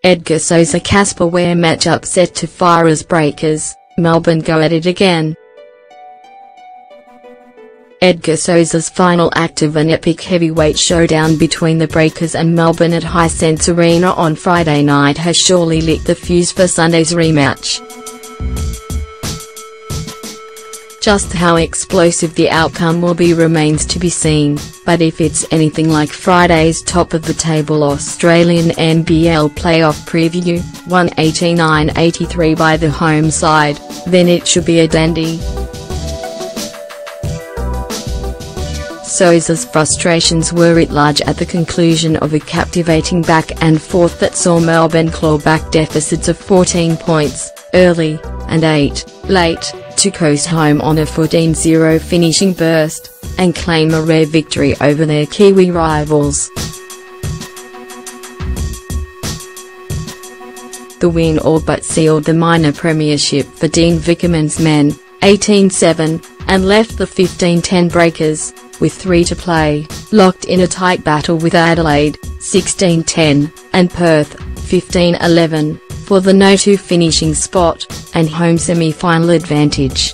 Edgar Sosa-Casper Ware matchup set to fire as Breakers, Melbourne go at it again. Edgar Sosa's final act of an epic heavyweight showdown between the Breakers and Melbourne at Hisense Arena on Friday night has surely lit the fuse for Sunday's rematch. Just how explosive the outcome will be remains to be seen, but if it's anything like Friday's top-of-the-table Australian NBL playoff preview, 189-83 by the home side, then it should be a dandy. Sosa's frustrations were at large at the conclusion of a captivating back-and-forth that saw Melbourne claw back deficits of 14 points, early, and 8, late, to coast home on a 14-0 finishing burst, and claim a rare victory over their Kiwi rivals. The win all but sealed the minor premiership for Dean Vickerman's men, 18-7, and left the 15-10 Breakers, with 3 to play, locked in a tight battle with Adelaide, 16-10, and Perth, 15-11, for the no-2 finishing spot, and home semi-final advantage.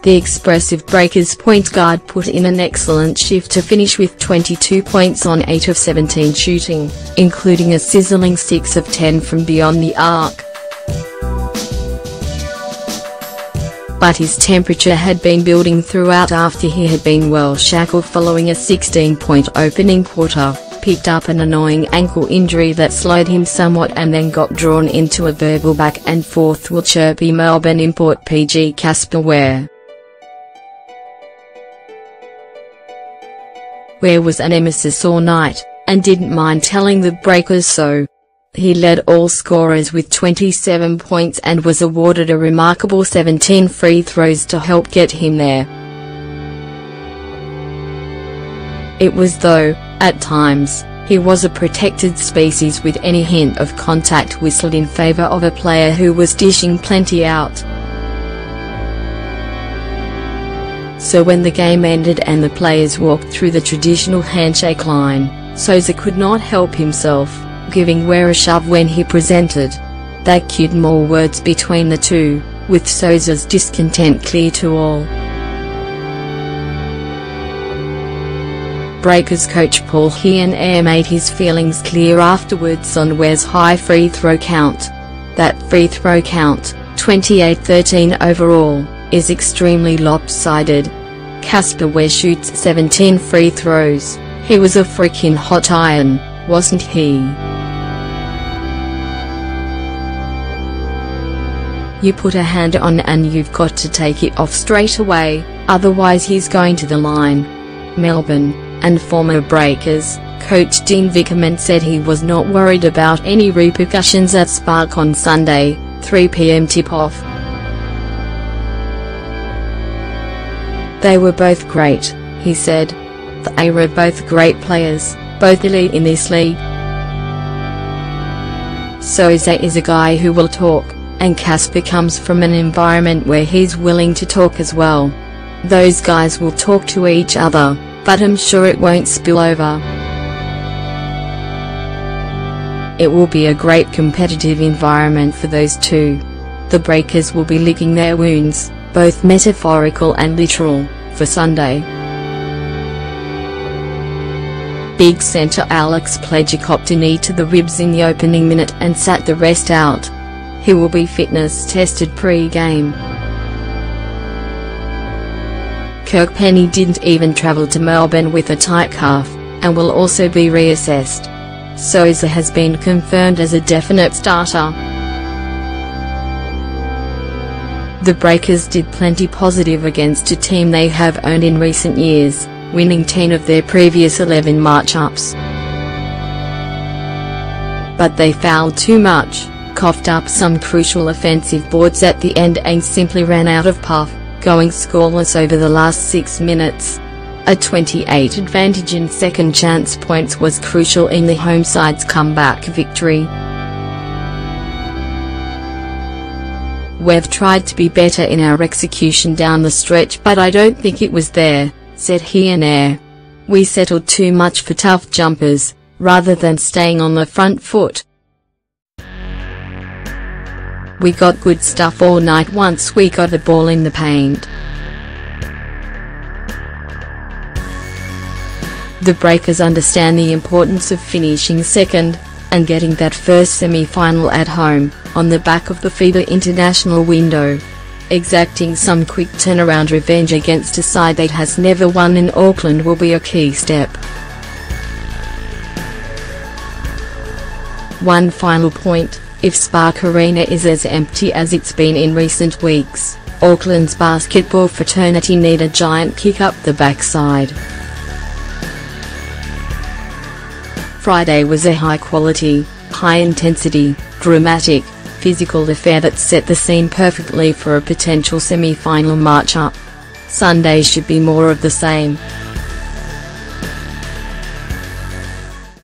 The expressive Breakers point guard put in an excellent shift to finish with 22 points on 8 of 17 shooting, including a sizzling 6 of 10 from beyond the arc. But his temperature had been building throughout after he had been well shackled following a 16-point opening quarter, picked up an annoying ankle injury that slowed him somewhat and then got drawn into a verbal back-and-forth with chirpy Melbourne import Edgar Casper Ware. Ware was a nemesis all night, and didn't mind telling the Breakers so. He led all scorers with 27 points and was awarded a remarkable 17 free throws to help get him there. It was though, at times, he was a protected species with any hint of contact whistled in favor of a player who was dishing plenty out. So when the game ended and the players walked through the traditional handshake line, Sosa could not help himself, giving Ware a shove when he presented. That cued more words between the two, with Sosa's discontent clear to all. Breakers coach Paul Hearn made his feelings clear afterwards on Ware's high free throw count. That free throw count, 28-13 overall, is extremely lopsided. Casper Ware shoots 17 free throws. He was a freaking hot iron, wasn't he? You put a hand on and you've got to take it off straight away, otherwise he's going to the line. Melbourne, and former Breakers, coach Dean Vickerman said he was not worried about any repercussions at Spark on Sunday, 3 p.m. tip-off. They were both great, he said. They were both great players, both elite in this league. Sosa is a guy who will talk, and Casper comes from an environment where he's willing to talk as well. Those guys will talk to each other, but I'm sure it won't spill over. It will be a great competitive environment for those two. The Breakers will be licking their wounds, both metaphorical and literal, for Sunday. Big centre Alex Pledger copped a knee to the ribs in the opening minute and sat the rest out. He will be fitness tested pre-game. Kirk Penny didn't even travel to Melbourne with a tight calf, and will also be reassessed. Sosa has been confirmed as a definite starter. The Breakers did plenty positive against a team they have owned in recent years, winning 10 of their previous 11 matchups. But they fouled too much, coughed up some crucial offensive boards at the end and simply ran out of puff, going scoreless over the last 6 minutes. A 28 advantage in second chance points was crucial in the home side's comeback victory. We've tried to be better in our execution down the stretch, but I don't think it was there, said Hearn. We settled too much for tough jumpers, rather than staying on the front foot. We got good stuff all night once we got the ball in the paint. The Breakers understand the importance of finishing second, and getting that first semi-final at home, on the back of the FIBA international window. Exacting some quick turnaround revenge against a side that has never won in Auckland will be a key step. One final point: if Spark Arena is as empty as it's been in recent weeks, Auckland's basketball fraternity need a giant kick up the backside. Friday was a high-quality, high-intensity, dramatic, physical affair that set the scene perfectly for a potential semi-final match-up. Sunday should be more of the same.